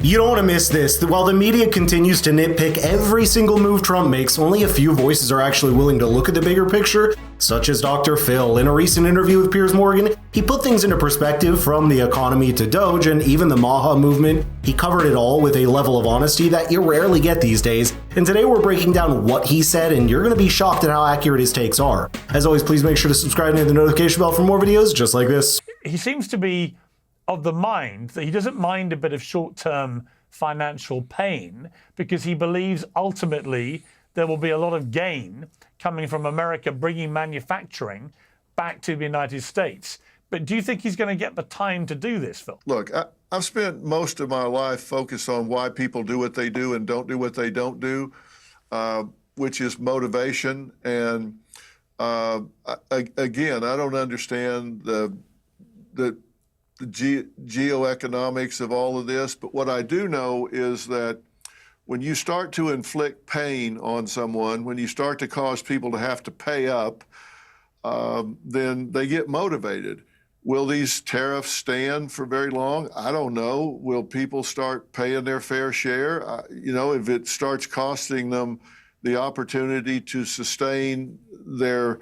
You don't want to miss this. While the media continues to nitpick every single move Trump makes, only a few voices are actually willing to look at the bigger picture, such as Dr. Phil. In a recent interview with Piers Morgan, he put things into perspective from the economy to Doge and even the MAGA movement. He covered it all with a level of honesty that you rarely get these days. And today we're breaking down what he said, and you're going to be shocked at how accurate his takes are. As always, please make sure to subscribe and hit the notification bell for more videos just like this. He seems to be of the mind that he doesn't mind a bit of short-term financial pain because he believes ultimately there will be a lot of gain coming from America bringing manufacturing back to the United States. But do you think he's going to get the time to do this, Phil? Look, I've spent most of my life focused on why people do what they do and don't do what they don't do, which is motivation. And again, I don't understand the geoeconomics of all of this, but what I do know is that when you start to inflict pain on someone, when you start to cause people to have to pay up, then they get motivated. Will these tariffs stand for very long? I don't know. Will people start paying their fair share? If it starts costing them the opportunity to sustain their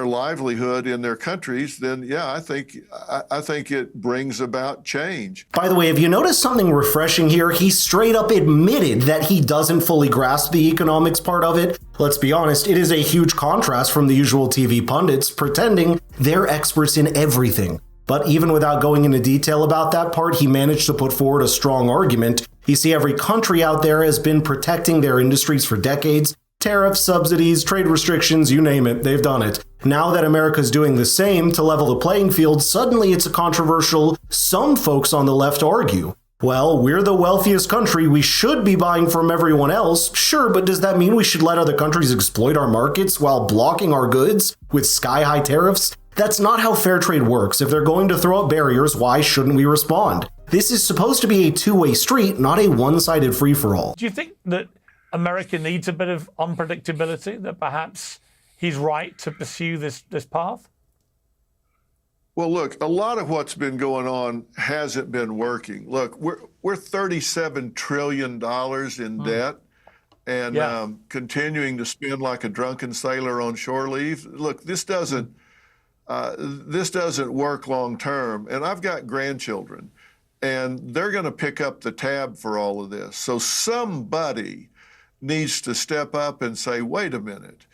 livelihood in their countries, then yeah, I think it brings about change. By the way, have you noticed something refreshing here? He straight up admitted that he doesn't fully grasp the economics part of it. Let's be honest, it is a huge contrast from the usual TV pundits pretending they're experts in everything. But even without going into detail about that part, he managed to put forward a strong argument. You see, every country out there has been protecting their industries for decades. Tariffs, subsidies, trade restrictions, you name it, they've done it. Now that America's doing the same to level the playing field, suddenly it's a controversial, some folks on the left argue. Well, we're the wealthiest country, we should be buying from everyone else. Sure, but does that mean we should let other countries exploit our markets while blocking our goods with sky-high tariffs? That's not how fair trade works. If they're going to throw up barriers, why shouldn't we respond? This is supposed to be a two-way street, not a one-sided free-for-all. Do you think that America needs a bit of unpredictability, that perhaps he's right to pursue this path? Well, look, a lot of what's been going on hasn't been working. Look, we're $37 trillion in debt and continuing to spend like a drunken sailor on shore leave. Look, this doesn't work long term. And I've got grandchildren, and they're going to pick up the tab for all of this. So somebody needs to step up and say, wait a minute,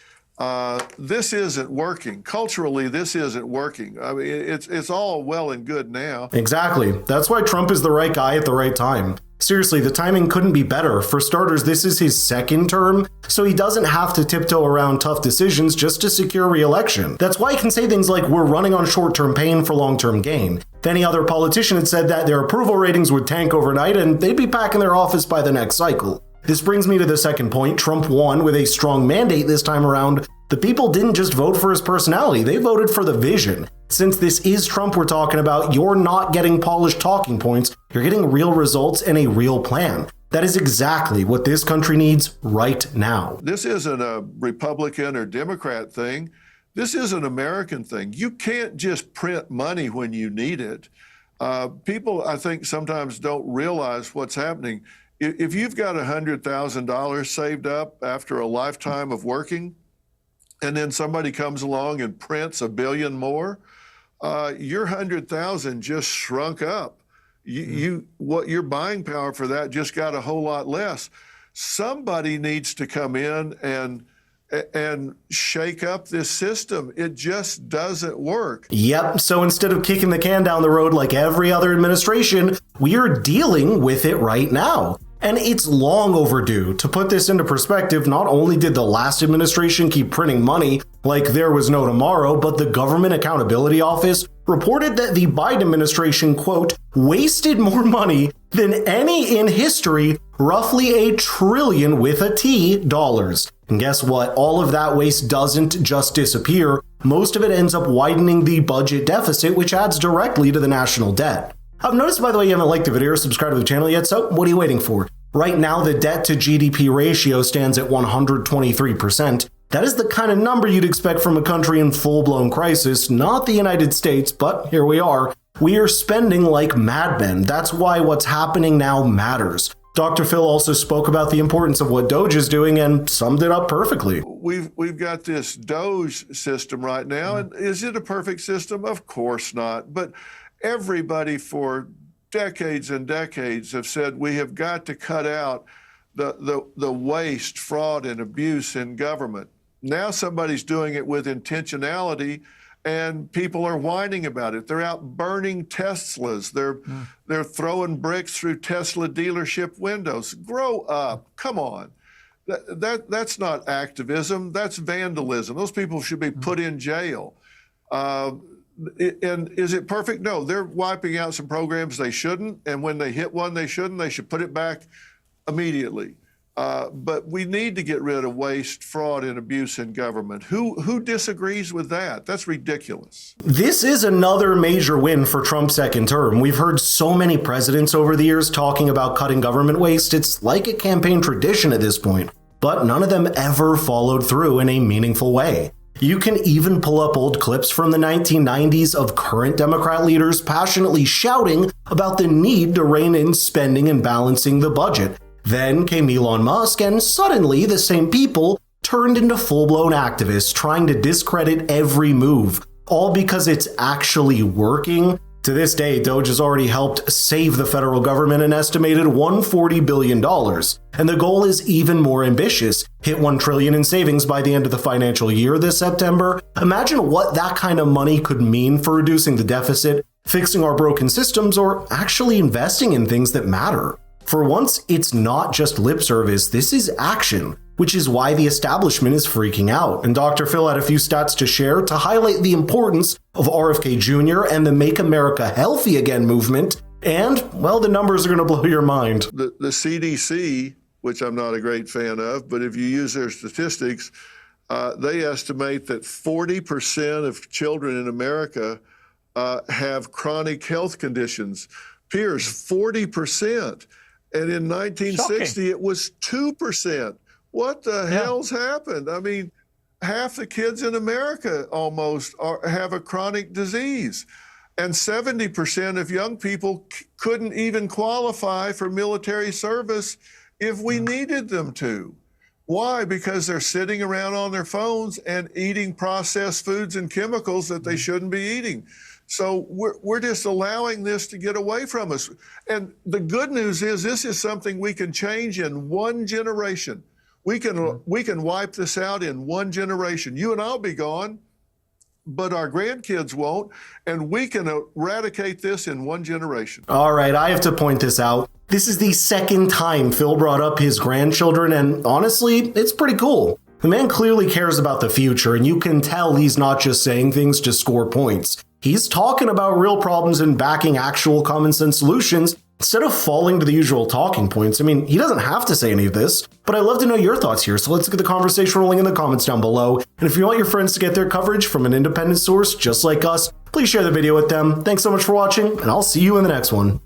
this isn't working. Culturally, this isn't working. I mean, it's all well and good now. Exactly. That's why Trump is the right guy at the right time. Seriously, the timing couldn't be better. For starters, this is his second term, so he doesn't have to tiptoe around tough decisions just to secure re-election. That's why he can say things like, we're running on short-term pain for long-term gain. If any other politician had said that, their approval ratings would tank overnight and they'd be packing their office by the next cycle. This brings me to the second point. Trump won with a strong mandate this time around. The people didn't just vote for his personality, they voted for the vision. Since this is Trump we're talking about, you're not getting polished talking points, you're getting real results and a real plan. That is exactly what this country needs right now. This isn't a Republican or Democrat thing. This is an American thing. You can't just print money when you need it. People, I think, sometimes don't realize what's happening. If you've got $100,000 saved up after a lifetime of working, and then somebody comes along and prints $1 billion more, your 100,000 just shrunk up. What your buying power for that just got a whole lot less. Somebody needs to come in and shake up this system. It just doesn't work. Yep, so instead of kicking the can down the road like every other administration, we are dealing with it right now. And it's long overdue. To put this into perspective, not only did the last administration keep printing money like there was no tomorrow, but the Government Accountability Office reported that the Biden administration, quote, wasted more money than any in history, roughly $1 trillion with a T dollars. And guess what? All of that waste doesn't just disappear. Most of it ends up widening the budget deficit, which adds directly to the national debt. I've noticed, by the way, you haven't liked the video or subscribed to the channel yet, so what are you waiting for? Right now, the debt to GDP ratio stands at 123%. That is the kind of number you'd expect from a country in full-blown crisis, not the United States, but here we are. We are spending like madmen. That's why what's happening now matters. Dr. Phil also spoke about the importance of what Doge is doing and summed it up perfectly. We've got this Doge system right now, and is it a perfect system? Of course not. But everybody for decades and decades have said we have got to cut out the waste, fraud, and abuse in government. Now somebody's doing it with intentionality, and people are whining about it. They're out burning Teslas. They're throwing bricks through Tesla dealership windows. Grow up. Come on. That's not activism. That's vandalism. Those people should be put in jail. And is it perfect? No. They're wiping out some programs they shouldn't, and when they hit one they shouldn't, they should put it back immediately. But we need to get rid of waste, fraud, and abuse in government. Who disagrees with that? That's ridiculous. This is another major win for Trump's second term. We've heard so many presidents over the years talking about cutting government waste. It's like a campaign tradition at this point, but none of them ever followed through in a meaningful way. You can even pull up old clips from the 1990s of current Democrat leaders passionately shouting about the need to rein in spending and balancing the budget. Then came Elon Musk, and suddenly the same people turned into full-blown activists trying to discredit every move, all because it's actually working. To this day, Doge has already helped save the federal government an estimated $140 billion, and the goal is even more ambitious: hit $1 trillion in savings by the end of the financial year this September. Imagine what that kind of money could mean for reducing the deficit, fixing our broken systems, or actually investing in things that matter. For once, it's not just lip service, this is action, which is why the establishment is freaking out. And Dr. Phil had a few stats to share to highlight the importance of RFK Jr. and the Make America Healthy Again movement. And, well, the numbers are going to blow your mind. The CDC, which I'm not a great fan of, but if you use their statistics, they estimate that 40% of children in America have chronic health conditions. Piers, 40%. And in 1960, Shocking. it was 2%. What the hell's happened? I mean, half the kids in America almost have a chronic disease. And 70% of young people couldn't even qualify for military service if we needed them to. Why? Because they're sitting around on their phones and eating processed foods and chemicals that they shouldn't be eating. So we're just allowing this to get away from us. And the good news is this is something we can change in one generation. We can wipe this out in one generation. You and I'll be gone, but our grandkids won't, and we can eradicate this in one generation. All right, I have to point this out. This is the second time Phil brought up his grandchildren, and honestly, it's pretty cool. The man clearly cares about the future, and you can tell he's not just saying things to score points. He's talking about real problems and backing actual common sense solutions instead of falling to the usual talking points. I mean, he doesn't have to say any of this, but I'd love to know your thoughts here, so let's get the conversation rolling in the comments down below. And if you want your friends to get their coverage from an independent source just like us, please share the video with them. Thanks so much for watching, and I'll see you in the next one.